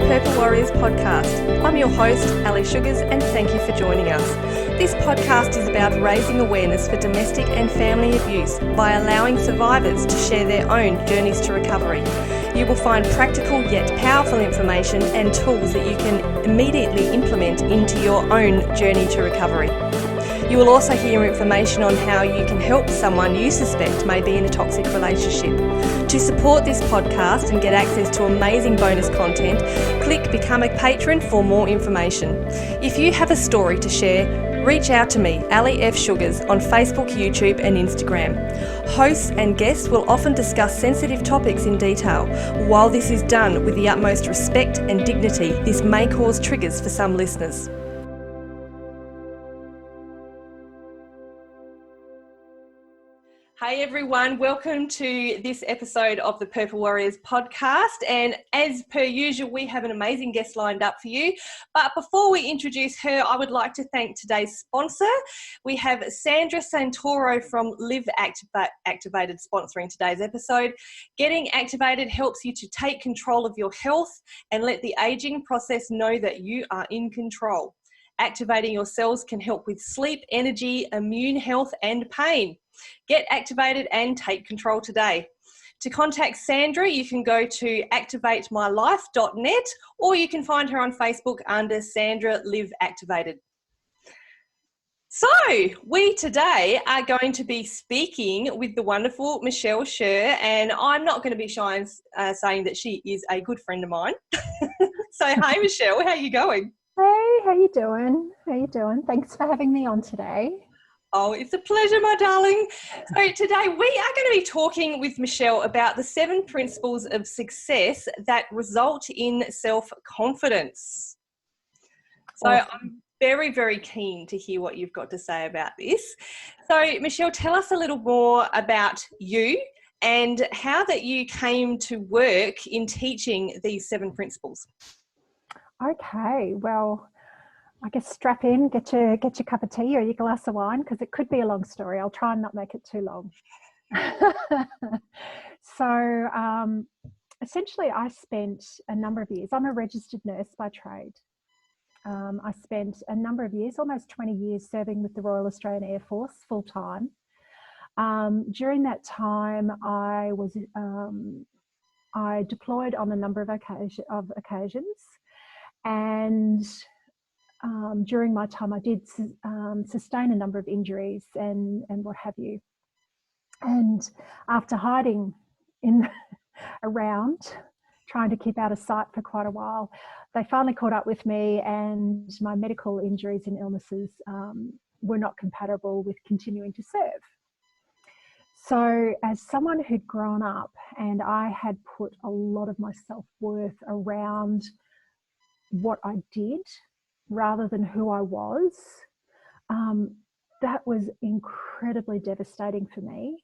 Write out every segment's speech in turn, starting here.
Purple Warriors podcast. I'm your host, Ali Sugars, and thank you for joining us. This podcast is about raising awareness for domestic and family abuse by allowing survivors to share their own journeys to recovery. You will find practical yet powerful information and tools that you can immediately implement into your own journey to recovery. You will also hear information on how you can help someone you suspect may be in a toxic relationship. To support this podcast and get access to amazing bonus content, click Become a Patron for more information. If you have a story to share, reach out to me, Ali F. Sugars, on Facebook, YouTube and Instagram. Hosts and guests will often discuss sensitive topics in detail. While this is done with the utmost respect and dignity, this may cause triggers for some listeners. Hey everyone, welcome to this episode of the Purple Warriors podcast, and as per usual we have an amazing guest lined up for you. But before we introduce her, I would like to thank today's sponsor. We have Sandra Santoro from Live Activated sponsoring today's episode. Getting activated helps you to take control of your health and let the aging process know that you are in control. Activating your cells can help with sleep, energy, immune health and pain. Get activated and take control today. To contact Sandra, you can go to activatemylife.net or you can find her on Facebook under Sandra Live Activated. So, we today are going to be speaking with the wonderful Michele Scherr, and I'm not going to be shy in saying that she is a good friend of mine. So, hey Michele, how are you going? Hey, how you doing? How you doing? Thanks for having me on today. Oh, it's a pleasure, my darling. So today we are going to be talking with Michele about the 7 principles of success that result in self-confidence. So awesome. I'm very, very keen to hear what you've got to say about this. So Michele, tell us a little more about you and how that you came to work in teaching these 7 principles. Okay, well, I guess strap in, get your cup of tea or your glass of wine, because it could be a long story. I'll try and not make it too long. So essentially I spent a number of years, I'm a registered nurse by trade. I spent a number of years, almost 20 years, serving with the Royal Australian Air Force full time. During that time I deployed on a number of occasions, and during my time I did sustain a number of injuries and what have you. And after hiding around, trying to keep out of sight for quite a while, they finally caught up with me, and my medical injuries and illnesses were not compatible with continuing to serve. So as someone who'd grown up and I had put a lot of my self-worth around what I did rather than who I was, that was incredibly devastating for me.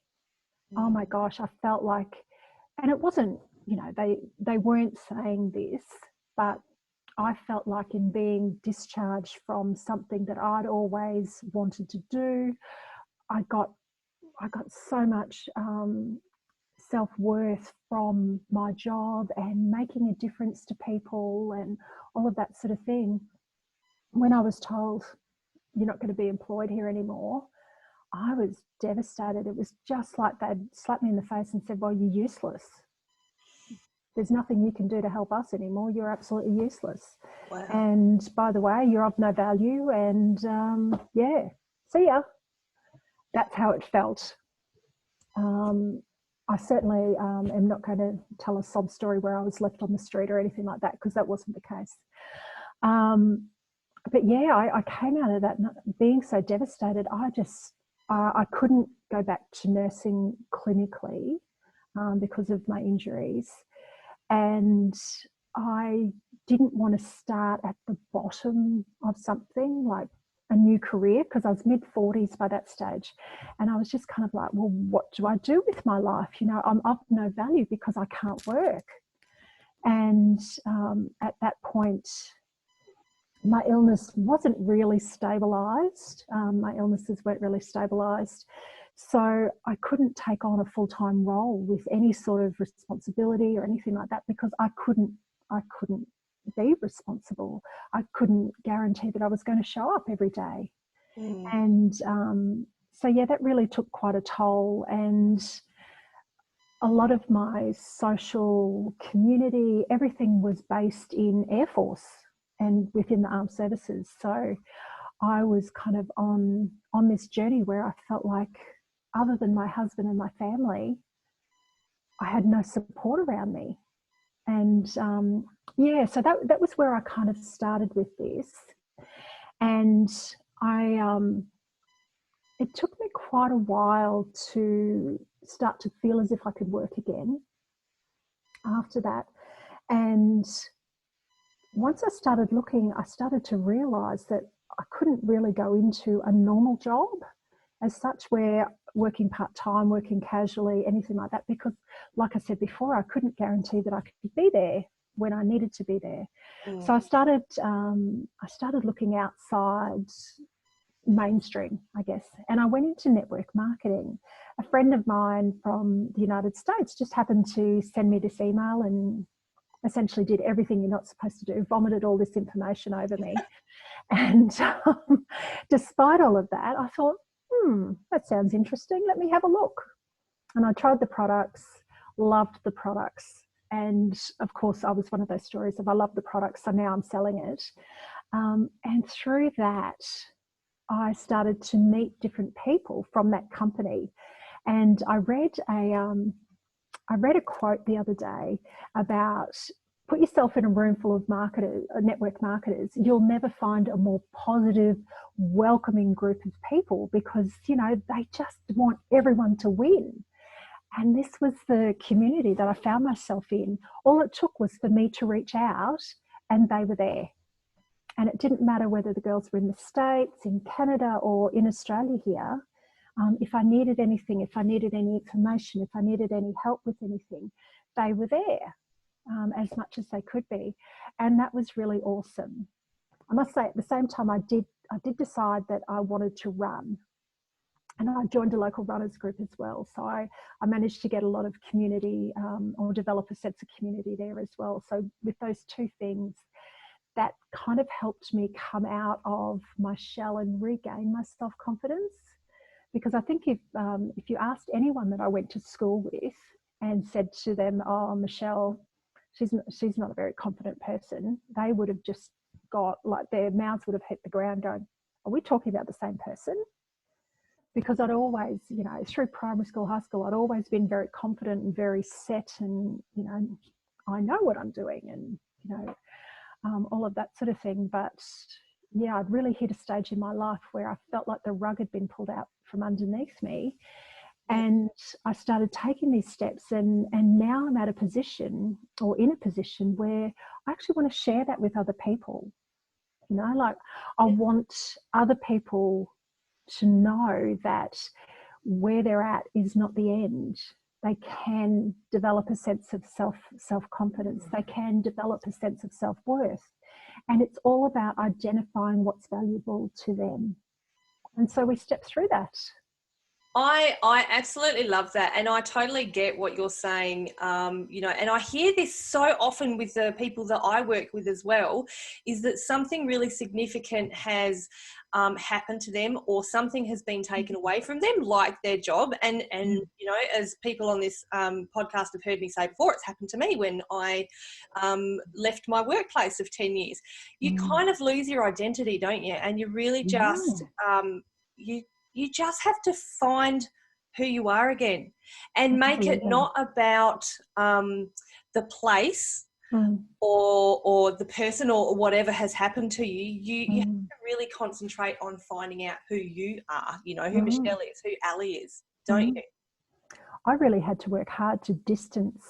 Oh my gosh, I felt like, and it wasn't, they weren't saying this, but I felt like in being discharged from something that I'd always wanted to do, I got so much self-worth from my job and making a difference to people and all of that sort of thing. When I was told you're not going to be employed here anymore, I was devastated. It was just like they'd slapped me in the face and said, well, you're useless. There's nothing you can do to help us anymore. You're absolutely useless. Wow. And by the way, you're of no value, and see ya. That's how it felt. I certainly am not going to tell a sob story where I was left on the street or anything like that, because that wasn't the case. But yeah, I came out of that being so devastated. I couldn't go back to nursing clinically because of my injuries. And I didn't want to start at the bottom of something like a new career, because I was mid-40s by that stage. And I was just kind of like, well, what do I do with my life? I'm of no value because I can't work. And at that point, my illness wasn't really stabilised. My illnesses weren't really stabilised. So I couldn't take on a full-time role with any sort of responsibility or anything like that, because I couldn't be responsible. I couldn't guarantee that I was going to show up every day. Mm. And so, yeah, that really took quite a toll. And a lot of my social community, everything was based in Air Force and within the armed services. So I was kind of on this journey where I felt like, other than my husband and my family, I had no support around me. And yeah, so that was where I kind of started with this. And it took me quite a while to start to feel as if I could work again after that. And once I started looking, I started to realise that I couldn't really go into a normal job as such, where working part-time, working casually, anything like that, because like I said before, I couldn't guarantee that I could be there when I needed to be there. Mm. So I started looking outside mainstream, I guess, and I went into network marketing. A friend of mine from the United States just happened to send me this email and essentially did everything you're not supposed to do, vomited all this information over me. And despite all of that, I thought, that sounds interesting. Let me have a look. And I tried the products, loved the products. And of course, I was one of those stories of I love the products, so now I'm selling it. And through that, I started to meet different people from that company. And I read a quote the other day about, put yourself in a room full of marketers, network marketers. You'll never find a more positive, welcoming group of people, because, they just want everyone to win. And this was the community that I found myself in. All it took was for me to reach out and they were there. And it didn't matter whether the girls were in the States, in Canada, or in Australia here. If I needed anything, if I needed any information, if I needed any help with anything, they were there as much as they could be. And that was really awesome. I must say, at the same time, I did decide that I wanted to run. And I joined a local runners group as well. So I managed to get a lot of community or develop a sense of community there as well. So with those two things, that kind of helped me come out of my shell and regain my self-confidence. Because I think if you asked anyone that I went to school with and said to them, "Oh, Michele, she's not a very confident person," they would have just got, like, their mouths would have hit the ground going, "Are we talking about the same person?" Because I'd always, through primary school, high school, I'd always been very confident and very set, and, I know what I'm doing, and, all of that sort of thing. But yeah, I'd really hit a stage in my life where I felt like the rug had been pulled out from underneath me. And I started taking these steps, and now I'm at a position, or in a position, where I actually want to share that with other people. Like, I want other people to know that where they're at is not the end. They can develop a sense of self-confidence. They can develop a sense of self-worth. And it's all about identifying what's valuable to them. And so we step through that. I absolutely love that, and I totally get what you're saying. And I hear this so often with the people that I work with as well, is that something really significant has happened to them, or something has been taken away from them, like their job. And as people on this podcast have heard me say before, it's happened to me when I left my workplace of 10 years. You kind of lose your identity, don't you? And you really just you just have to find who you are again, and make it not about the place or the person or whatever has happened to you. You have to really concentrate on finding out who you are, who Michele is, who Ali is, don't you? I really had to work hard to distance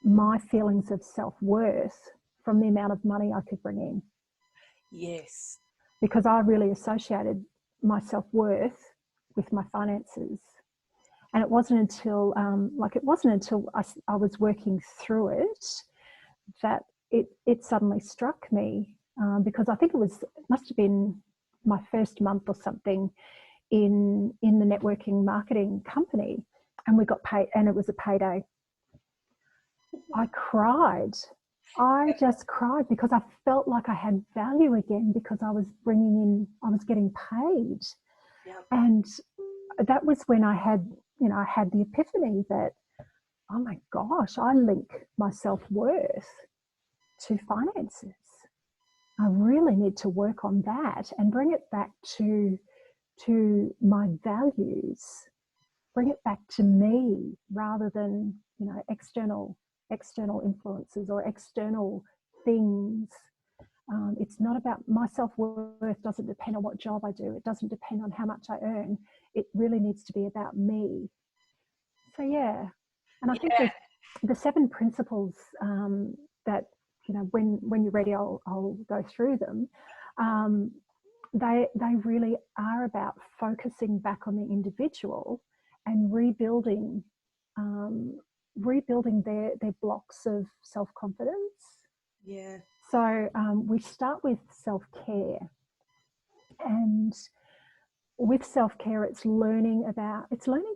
my feelings of self-worth from the amount of money I could bring in. Yes. Because I really associated my self-worth with my finances. And it wasn't until I was working through it that it suddenly struck me, because I think it must have been my first month or something in the networking marketing company, and we got paid, and it was a payday. I cried. I just cried because I felt like I had value again because I was I was getting paid. Yeah. And that was when I had, I had the epiphany that, oh my gosh, I link my self-worth to finances. I really need to work on that and bring it back to my values, bring it back to me rather than, external influences or external things. It's not about my self-worth, doesn't depend on what job I do. It doesn't depend on how much I earn. It really needs to be about me. So, yeah. And I think Yeah. the 7 principles that, when you're ready, I'll go through them. They really are about focusing back on the individual and rebuilding their blocks of self-confidence. Yeah. So we start with self-care, and with self-care, it's learning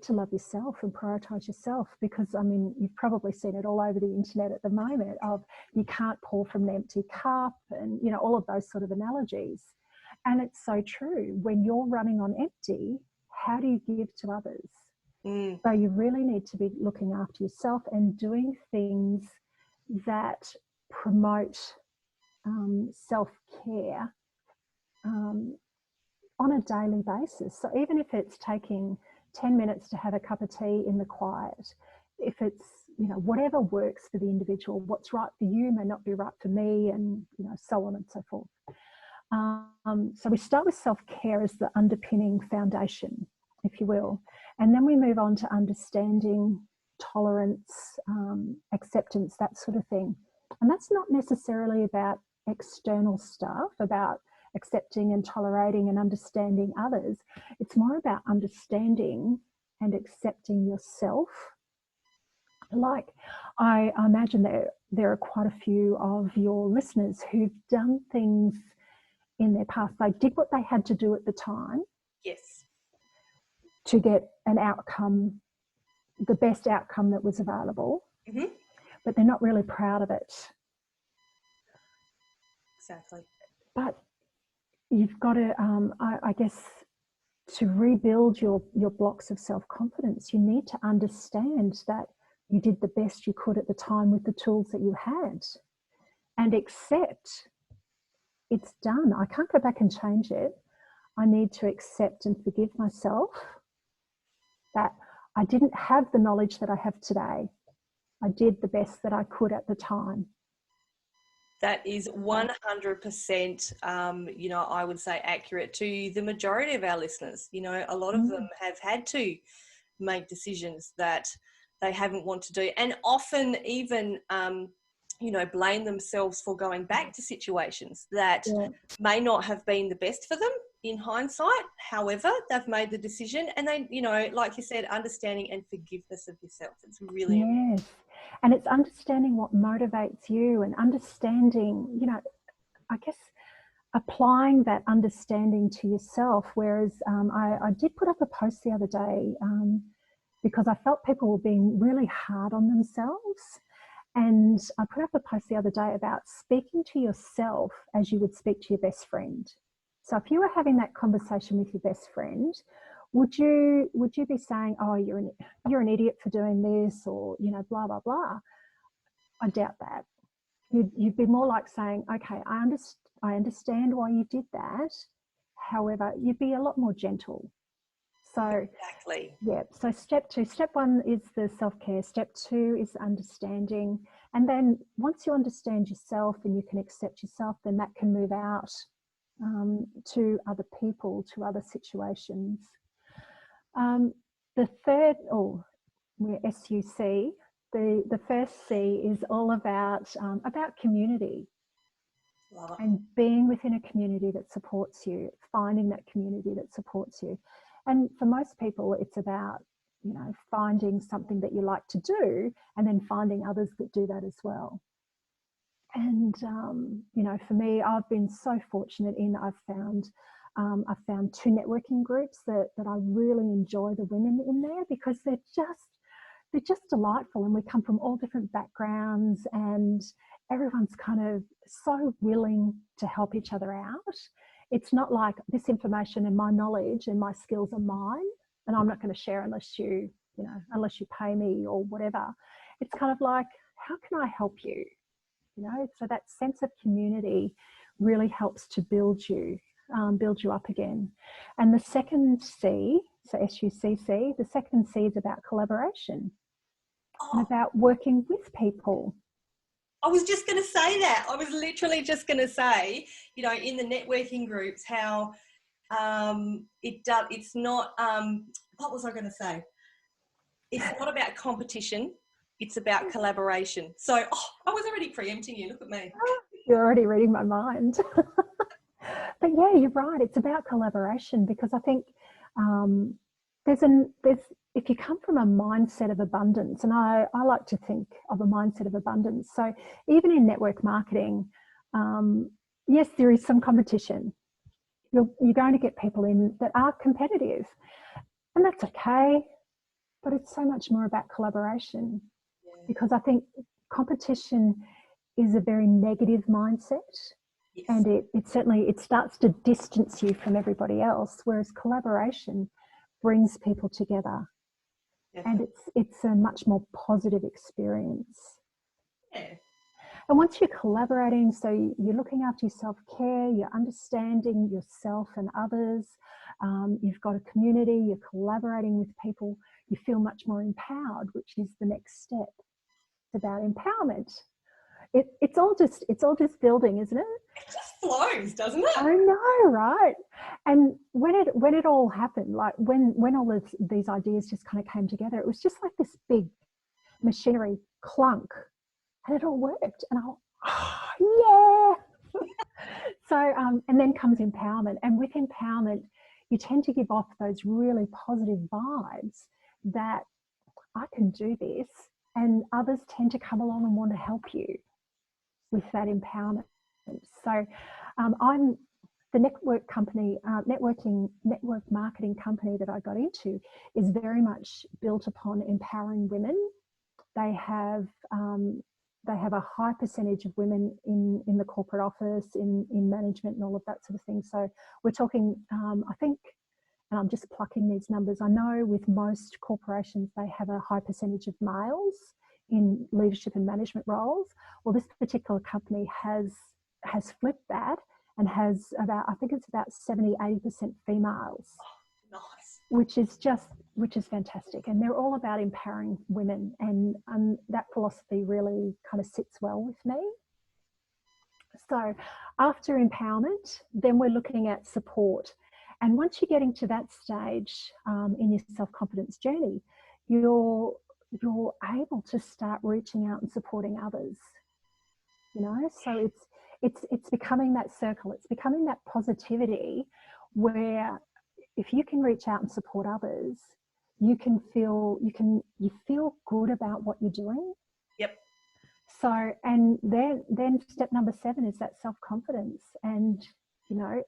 to love yourself and prioritize yourself, because I mean, you've probably seen it all over the internet at the moment of you can't pour from an empty cup, and all of those sort of analogies. And it's so true. When you're running on empty, how do you give to others? So you really need to be looking after yourself and doing things that promote self-care on a daily basis. So even if it's taking 10 minutes to have a cup of tea in the quiet, if it's, whatever works for the individual, what's right for you may not be right for me, and, so on and so forth. So we start with self-care as the underpinning foundation, if you will. And then we move on to understanding, tolerance, acceptance, that sort of thing. And that's not necessarily about external stuff, about accepting and tolerating and understanding others. It's more about understanding and accepting yourself. Like, I imagine there are quite a few of your listeners who've done things in their past. They did what they had to do at the time. Yes. To get an outcome, the best outcome that was available, but they're not really proud of it. Exactly. But you've got to, I guess, to rebuild your blocks of self-confidence, you need to understand that you did the best you could at the time with the tools that you had, and accept it's done. I can't go back and change it. I need to accept and forgive myself that I didn't have the knowledge that I have today. I did the best that I could at the time. That is 100%, I would say accurate to the majority of our listeners. A lot of them have had to make decisions that they haven't wanted to do, and often even, blame themselves for going back to situations that may not have been the best for them in hindsight. However, they've made the decision, and they, like you said, understanding and forgiveness of yourself. It's really important. And it's understanding what motivates you, and understanding, I guess, applying that understanding to yourself. Whereas I did put up a post the other day because I felt people were being really hard on themselves. And I put up a post the other day about speaking to yourself as you would speak to your best friend. So if you were having that conversation with your best friend, would you be saying, oh, you're an idiot for doing this, or, blah, blah, blah? I doubt that. You'd be more like saying, okay, I understand why you did that. However, you'd be a lot more gentle. So exactly. Yeah. So step 1 is the self-care. Step 2 is understanding. And then once you understand yourself and you can accept yourself, then that can move out to other people, to other situations. The third, we're SUC. The first C is all about community. And being within a community that supports you, finding that community that supports you. And for most people, it's about, finding something that you like to do, and then finding others that do that as well. And, for me, I've been so fortunate I've found 2 networking groups that I really enjoy the women in there, because they're just they're just delightful, and we come from all different backgrounds, and everyone's kind of so willing to help each other out. It's not like this information and my knowledge and my skills are mine, and I'm not going to share unless you pay me or whatever. It's kind of like, how can I help you? So that sense of community really helps to build you up again. And the second C, so SUCC, the second C is about collaboration and about working with people. I was just going to say that. I was literally just going to say, in the networking groups, how it's not, what was I going to say? It's not about competition. It's about collaboration. So I was already preempting you. Look at me. You're already reading my mind. But yeah, you're right. It's about collaboration, because I think if you come from a mindset of abundance, and I like to think of a mindset of abundance. So even in network marketing, yes, there is some competition. You're going to get people in that are competitive, and that's okay. But it's so much more about collaboration, because I think competition is a very negative mindset. Yes. And it certainly starts to distance you from everybody else, whereas collaboration brings people together. Definitely. And it's a much more positive experience. Yeah. And once you're collaborating, so you're looking after your self-care, you're understanding yourself and others, you've got a community, you're collaborating with people, you feel much more empowered, which is the next step. It's about empowerment. It's all just building, isn't it? It just flows, doesn't it? I know, right? And when it all happened, like when all of these ideas just kind of came together, it was just like this big machinery clunk, and it all worked. And yeah. So and then comes empowerment, and with empowerment, you tend to give off those really positive vibes that I can do this, and others tend to come along and want to help you with that empowerment. So I'm the network marketing company that I got into is very much built upon empowering women. They have a high percentage of women in the corporate office, in management and all of that sort of thing. So we're talking, I think, and I'm just plucking these numbers, I know with most corporations, they have a high percentage of males in leadership and management roles. Well, this particular company has flipped that and has about, I think it's about 70-80% females. Oh, nice. Which is fantastic. And they're all about empowering women, and that philosophy really kind of sits well with me. So after empowerment, then we're looking at support. And once you're getting to that stage in your self-confidence journey, you're able to start reaching out and supporting others. So it's becoming that circle. It's becoming that positivity where if you can reach out and support others, you feel good about what you're doing. Yep. So, and then step number 7 is that self-confidence. And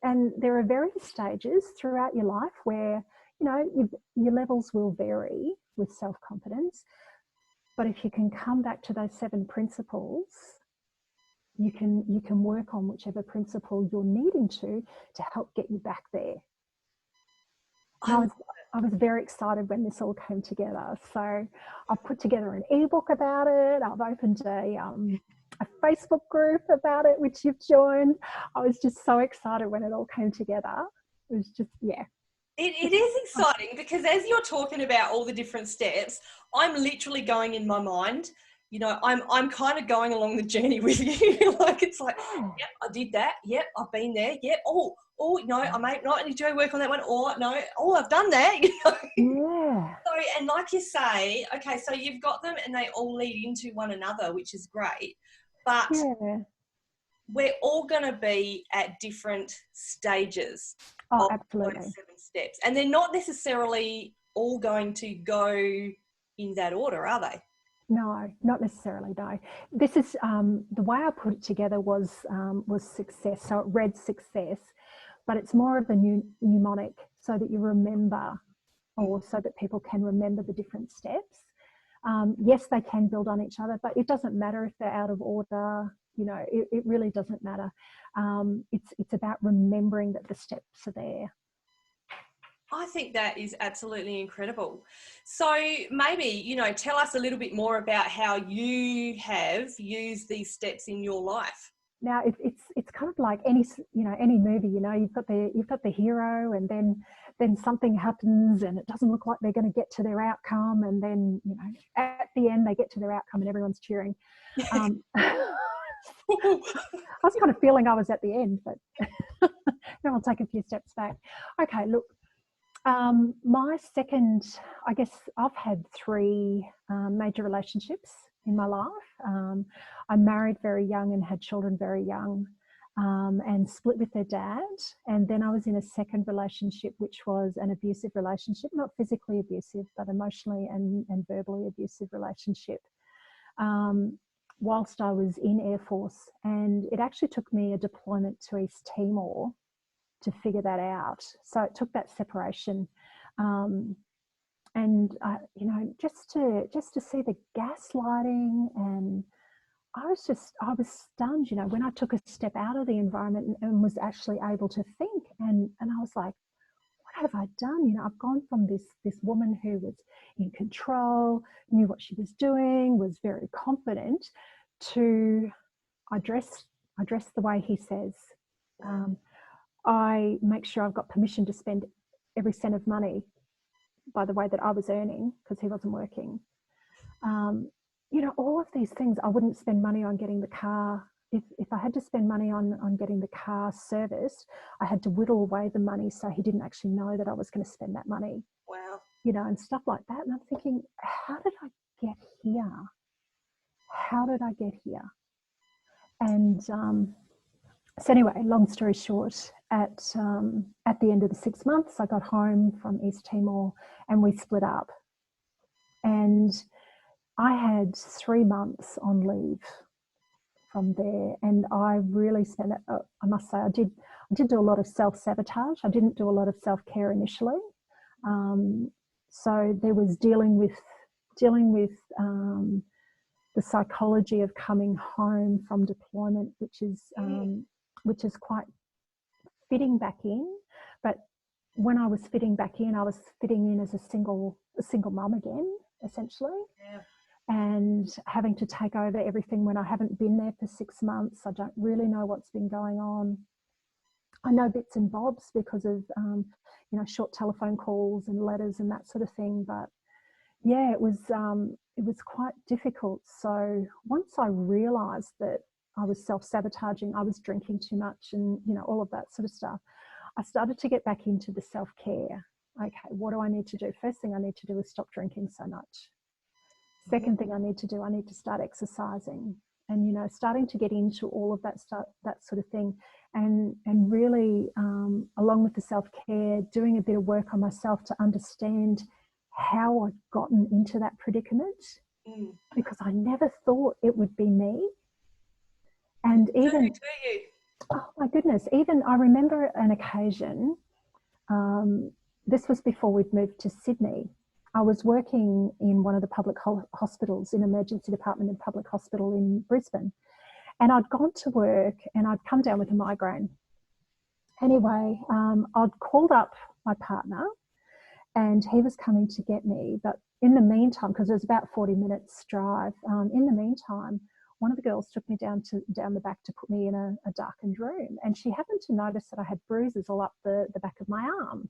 and there are various stages throughout your life where your levels will vary with self-confidence, but if you can come back to those 7 principles, you can work on whichever principle you're needing to help get you back there. I was very excited when this all came together. So I've put together an ebook about it. I've opened a Facebook group about it, which you've joined. I was just so excited when it all came together. It was just, yeah. It is exciting because as you're talking about all the different steps, I'm literally going in my mind, I'm kind of going along the journey with you. Like, it's like, yep, I did that. Yep, I've been there. Yep. Oh, no, I might not need to work on that one. Or no, I've done that. Yeah. So, and like you say, okay, so you've got them and they all lead into one another, which is great. But we're all going to be at different stages of absolutely. those 7 steps. And they're not necessarily all going to go in that order, are they? No, not necessarily, no. This is, the way I put it together was success. So it read success, but it's more of a mnemonic so that you remember, or so that people can remember the different steps. Yes, they can build on each other, but it doesn't matter if they're out of order. You know, it really doesn't matter. It's about remembering that the steps are there. I think that is absolutely incredible. So maybe, you know, tell us a little bit more about how you have used these steps in your life. Now it's kind of like any movie. You know, you've got the hero, and then something happens, and it doesn't look like they're going to get to their outcome, and then, you know, at the end they get to their outcome and everyone's cheering. I was kind of feeling I was at the end, but then I'll take a few steps back. Okay, look, my second, I guess I've had three major relationships in my life. I married very young and had children very young, and split with their dad. And then I was in a second relationship, which was an abusive relationship, not physically abusive, but emotionally and verbally abusive relationship, whilst I was in Air Force. And it actually took me a deployment to East Timor to figure that out. So it took that separation, and you know, just to see the gaslighting, and I was stunned. You know, when I took a step out of the environment and was actually able to think, and I was like, what have I done? You know, I've gone from this woman who was in control, knew what she was doing, was very confident, to I dress the way he says. I make sure I've got permission to spend every cent of money by the way that I was earning, because he wasn't working. You know, all of these things. I wouldn't spend money on getting the car. If I had to spend money on getting the car serviced, I had to whittle away the money so he didn't actually know that I was going to spend that money. Wow. You know, and stuff like that. And I'm thinking, how did I get here? How did I get here? And so anyway, long story short, at the end of the 6 months, I got home from East Timor and we split up. And I had 3 months on leave from there, and I really spent it. I must say, I did do a lot of self-sabotage. I didn't do a lot of self-care initially. So there was dealing with the psychology of coming home from deployment, which is quite fitting back in. But when I was fitting back in, I was fitting in as a single mum again, essentially. Yeah. And having to take over everything when I haven't been there for 6 months. I don't really know what's been going on. I know bits and bobs because of you know, short telephone calls and letters and that sort of thing. But yeah, it was quite difficult. So once I realised that I was self-sabotaging, I was drinking too much, and, you know, all of that sort of stuff, I started to get back into the self-care. Okay, what do I need to do? First thing I need to do is stop drinking so much. Second thing I need to do, I need to start exercising, and, you know, starting to get into all of that stuff, that sort of thing, and really, along with the self-care, doing a bit of work on myself to understand how I'd gotten into that predicament, because I never thought it would be me. And even, oh my goodness, even I remember an occasion, this was before we'd moved to Sydney. I was working in one of the public hospitals, in emergency department in public hospital in Brisbane. And I'd gone to work and I'd come down with a migraine. Anyway, I'd called up my partner and he was coming to get me. But in the meantime, because it was about 40 minutes drive, in the meantime, one of the girls took me down the back to put me in a darkened room. And she happened to notice that I had bruises all up the back of my arm.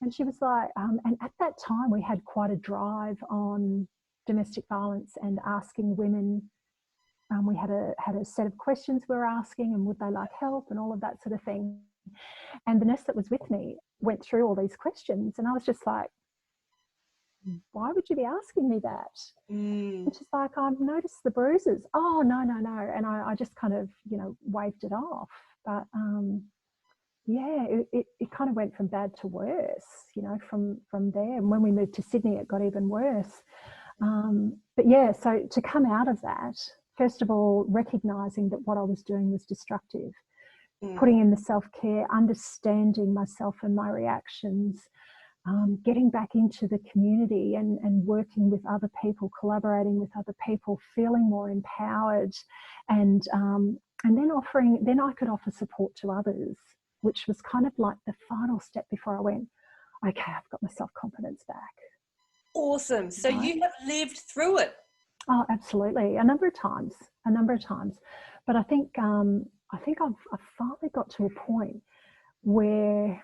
And she was like, and at that time we had quite a drive on domestic violence and asking women. We had a set of questions we were asking, and would they like help and all of that sort of thing. And the nurse that was with me went through all these questions, and I was just like, why would you be asking me that? And she's like, I've noticed the bruises. Oh, no. And I just kind of, you know, waved it off. But yeah, it kind of went from bad to worse, you know, from there. And when we moved to Sydney, it got even worse. But yeah, so to come out of that, first of all, recognising that what I was doing was destructive, putting in the self-care, understanding myself and my reactions, getting back into the community and working with other people, collaborating with other people, feeling more empowered, and then I could offer support to others, which was kind of like the final step before I went, okay, I've got my self-confidence back. Awesome. So you have lived through it. Oh, absolutely. A number of times. But I think I've finally got to a point where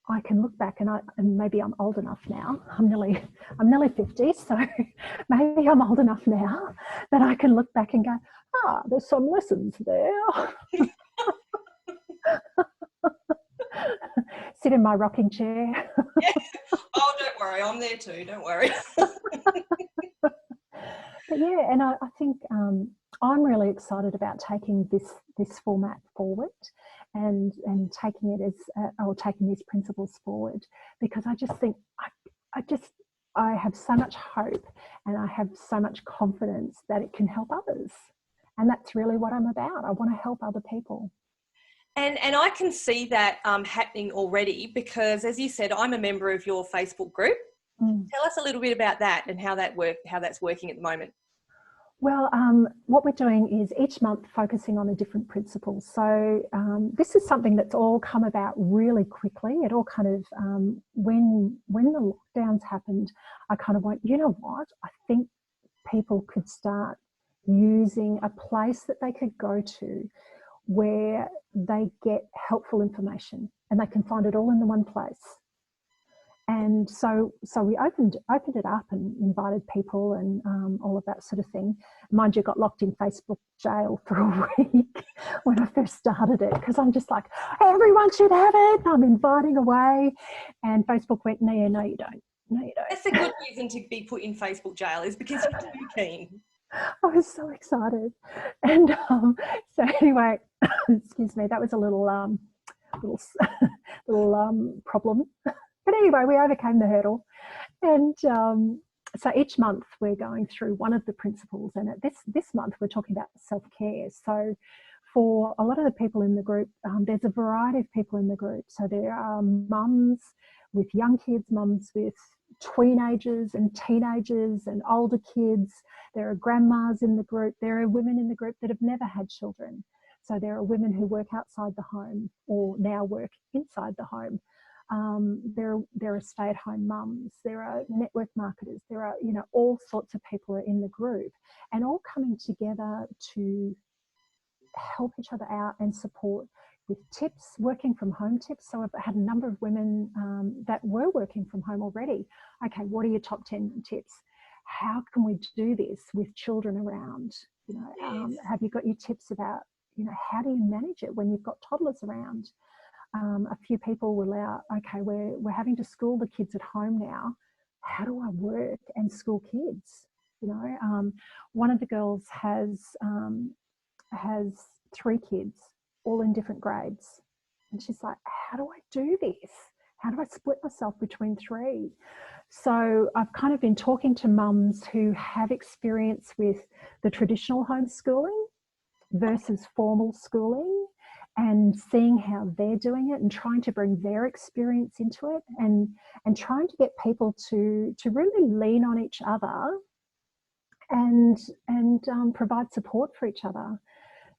I can look back, and maybe I'm old enough now. I'm nearly 50, so maybe I'm old enough now that I can look back and go, there's some lessons there. Sit in my rocking chair. Yeah. Oh, don't worry, I'm there too. Don't worry. But yeah, and I think I'm really excited about taking this format forward, and taking it taking these principles forward, because I just think I have so much hope, and I have so much confidence that it can help others, and that's really what I'm about. I want to help other people. And I can see that happening already, because, as you said, I'm a member of your Facebook group. Tell us a little bit about that and how that's working at the moment. Well, what we're doing is each month focusing on a different principle. So this is something that's all come about really quickly. It all kind of, when the lockdowns happened, I kind of went, you know what, I think people could start using a place that they could go to where they get helpful information, and they can find it all in the one place. And so we opened it up and invited people, and all of that sort of thing. Mind you, got locked in Facebook jail for a week when I first started it, because I'm just like, everyone should have it. I'm inviting away. And Facebook went, no, you don't. No, you don't. That's a good reason to be put in Facebook jail, is because you're too keen. I was so excited. And so anyway, excuse me, that was a little problem. But anyway, we overcame the hurdle. And so each month we're going through one of the principles. And at this month we're talking about self-care. So for a lot of the people in the group, there's a variety of people in the group. So there are mums with young kids, mums with teenagers and teenagers and older kids. There are grandmas in the group. There are women in the group that have never had children. So there are women who work outside the home or now work inside the home. There are stay-at-home mums. There are network marketers. There are, all sorts of people are in the group, and all coming together to help each other out and support with tips, working from home tips. So I've had a number of women that were working from home already. Okay, what are your top 10 tips? How can we do this with children around? Have you got your tips about, how do you manage it when you've got toddlers around? A few people were out, okay, we're having to school the kids at home now. How do I work and school kids? One of the girls has 3 kids, all in different grades. And she's like, how do I do this? How do I split myself between 3? So I've kind of been talking to mums who have experience with the traditional homeschooling versus formal schooling, and seeing how they're doing it and trying to bring their experience into it, and trying to get people to really lean on each other and provide support for each other.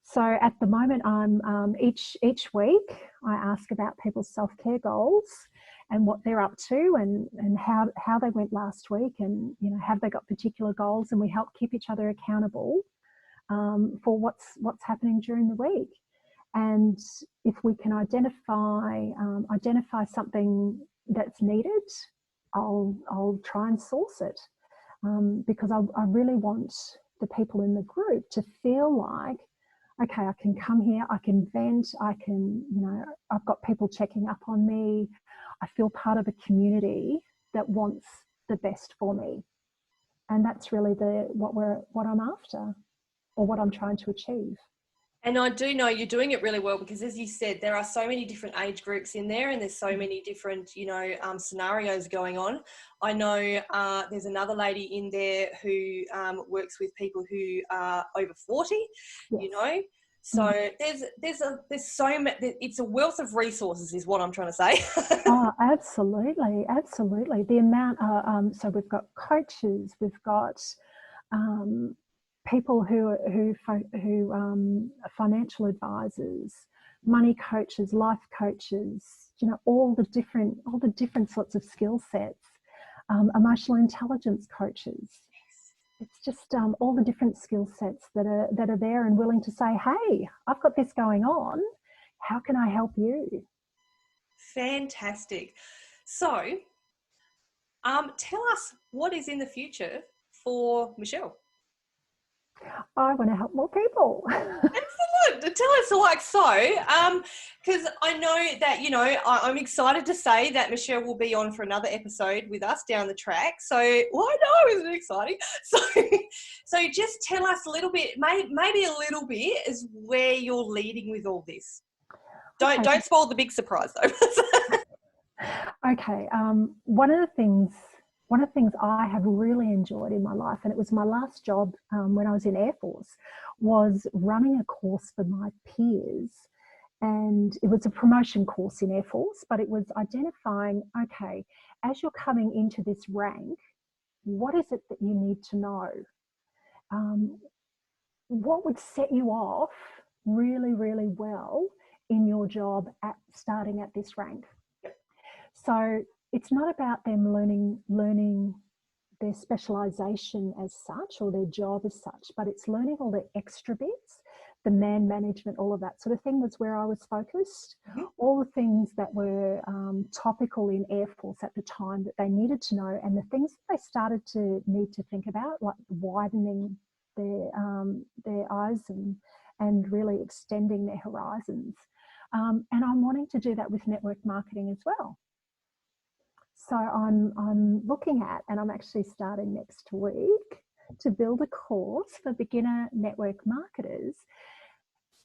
So at the moment, I'm each week I ask about people's self-care goals and what they're up to, and how they went last week, and have they got particular goals, and we help keep each other accountable for what's happening during the week. And if we can identify something that's needed, I'll try and source it, because I really want the people in the group to feel like, okay, I can come here, I can vent, I've got people checking up on me. I feel part of a community that wants the best for me, and that's really what I'm after, or what I'm trying to achieve. And I do know you're doing it really well, because, as you said, there are so many different age groups in there, and there's so many different, scenarios going on. I know there's another lady in there who works with people who are over 40, Yes. So there's so much. It's a wealth of resources, is what I'm trying to say. Oh, absolutely, absolutely. The amount. So we've got coaches, we've got people who are financial advisors, money coaches, life coaches. You know, all the different sorts of skill sets. Emotional intelligence coaches. It's just all the different skill sets that are there and willing to say, hey, I've got this going on. How can I help you? Fantastic. So, tell us what is in the future for Michele. I want to help more people. Excellent. Tell us because I know that, I'm excited to say that Michele will be on for another episode with us down the track. So, well, I know, isn't it exciting? So just tell us a little bit, maybe a little bit, is where you're leading with all this. Don't spoil the big surprise though. Okay. One of the things I have really enjoyed in my life, and it was my last job when I was in Air Force, was running a course for my peers. And it was a promotion course in Air Force, but it was identifying, okay, as you're coming into this rank, what is it that you need to know? What would set you off really, really well in your job at starting at this rank? So it's not about them learning their specialisation as such or their job as such, but it's learning all the extra bits, the man management, all of that sort of thing was where I was focused. All the things that were topical in Air Force at the time that they needed to know, and the things that they started to need to think about, like widening their eyes and really extending their horizons. And I'm wanting to do that with network marketing as well. So I'm looking at, and I'm actually starting next week to build a course for beginner network marketers.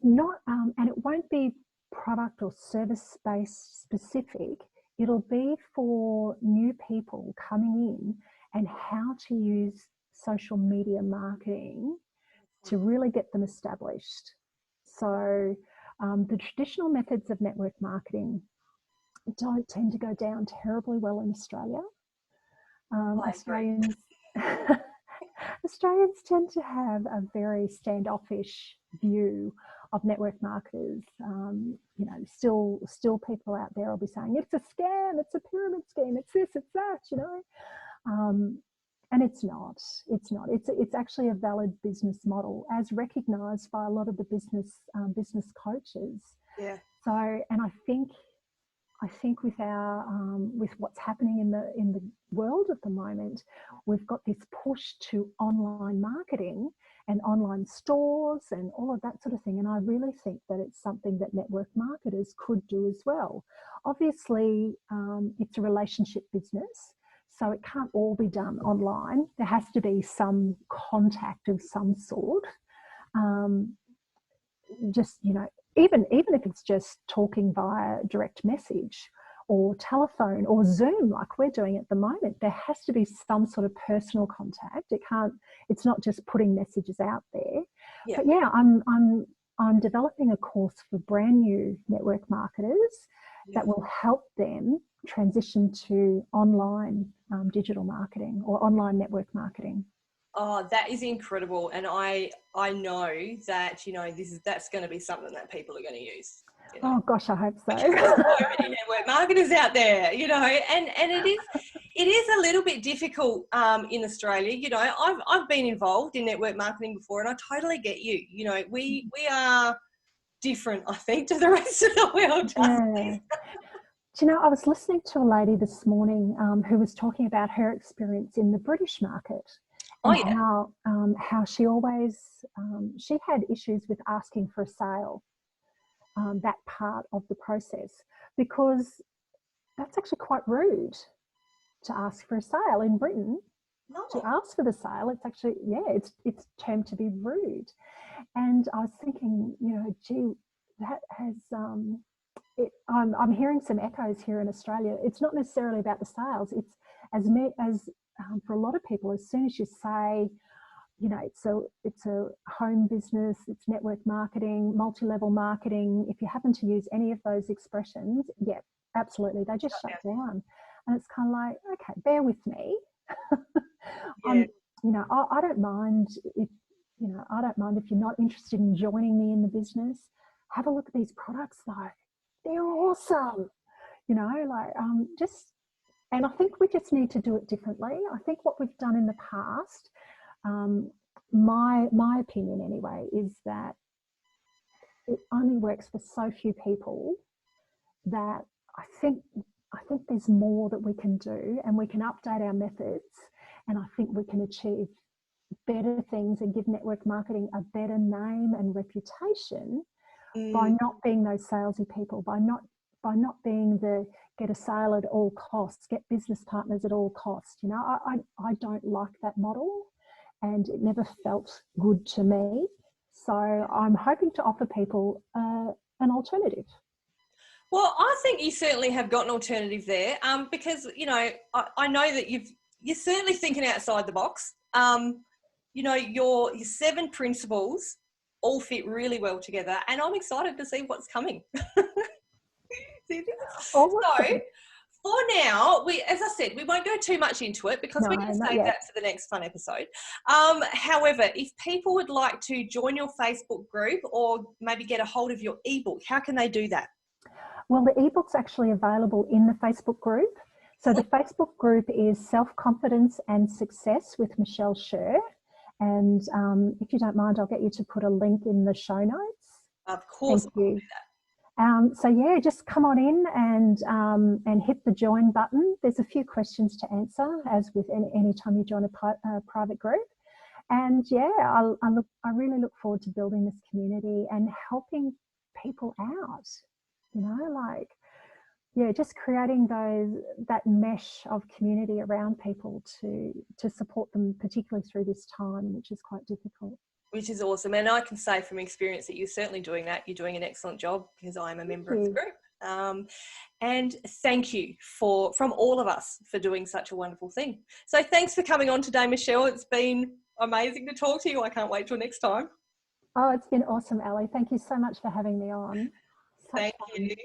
And it won't be product or service based specific. It'll be for new people coming in and how to use social media marketing to really get them established. So the traditional methods of network marketing don't tend to go down terribly well in Australia. Australians tend to have a very standoffish view of network marketers. Still people out there will be saying it's a scam, it's a pyramid scheme, it's this, it's that, and it's not. It's actually a valid business model, as recognised by a lot of the business coaches. Yeah. So, and I think with with what's happening in the world at the moment, we've got this push to online marketing and online stores and all of that sort of thing. And I really think that it's something that network marketers could do as well. Obviously, it's a relationship business, so it can't all be done online. There has to be some contact of some sort. Even if it's just talking via direct message or telephone or Zoom, like we're doing at the moment, there has to be some sort of personal contact. It's not just putting messages out there. Yeah. But yeah, I'm developing a course for brand new network marketers that will help them transition to online digital marketing or online network marketing. Oh, that is incredible. And I know that, that's going to be something that people are going to use. Oh gosh, I hope so. There's so many network marketers out there, and it is a little bit difficult in Australia. I've been involved in network marketing before, and I totally get you. We are different, I think, to the rest of the world. Yeah. Do you know, I was listening to a lady this morning who was talking about her experience in the British market. And how she always, she had issues with asking for a sale, that part of the process, because that's actually quite rude to ask for a sale in Britain. No. To ask for the sale, it's actually, it's termed to be rude. And I was thinking, gee, that has, I'm hearing some echoes here in Australia. It's not necessarily about the sales. It's as for a lot of people, as soon as you say, you know, it's a home business, it's network marketing, multi-level marketing. If you happen to use any of those expressions, yeah, absolutely, they just shut down. And it's kind of like, okay, bear with me. Yeah. You know, I don't mind if, you know, I don't mind if you're not interested in joining me in the business. Have a look at these products though. They're awesome. You know, like and I think we just need to do it differently. I think what we've done in the past, my opinion anyway, is that it only works for so few people that I think there's more that we can do, and we can update our methods, and I think we can achieve better things and give network marketing a better name and reputation by not being those salesy people, by not being the get a sale at all costs, get business partners at all costs. You know, I don't like that model, and it never felt good to me. So I'm hoping to offer people an alternative. Well, I think you certainly have got an alternative there, because, you know, I know that you're certainly thinking outside the box. You know, your 7 principles all fit really well together, and I'm excited to see what's coming. So, for now, as I said, we won't go too much into it because we're going to save that for the next fun episode. However, if people would like to join your Facebook group or maybe get a hold of your ebook, how can they do that? Well, the ebook's actually available in the Facebook group. So the Facebook group is Self-Confidence and Success with Michele Scherr. And if you don't mind, I'll get you to put a link in the show notes. Of course. Thank you. So yeah, just come on in and hit the join button. There's a few questions to answer, as with any time you join a private group. And yeah, I really look forward to building this community and helping people out. You know, like, yeah, just creating that mesh of community around people to support them, particularly through this time, which is quite difficult. Which is awesome. And I can say from experience that you're certainly doing that. You're doing an excellent job, because I am a member of the group. And thank you from all of us for doing such a wonderful thing. So thanks for coming on today, Michele. It's been amazing to talk to you. I can't wait till next time. Oh, it's been awesome, Ali. Thank you so much for having me on. Thank you.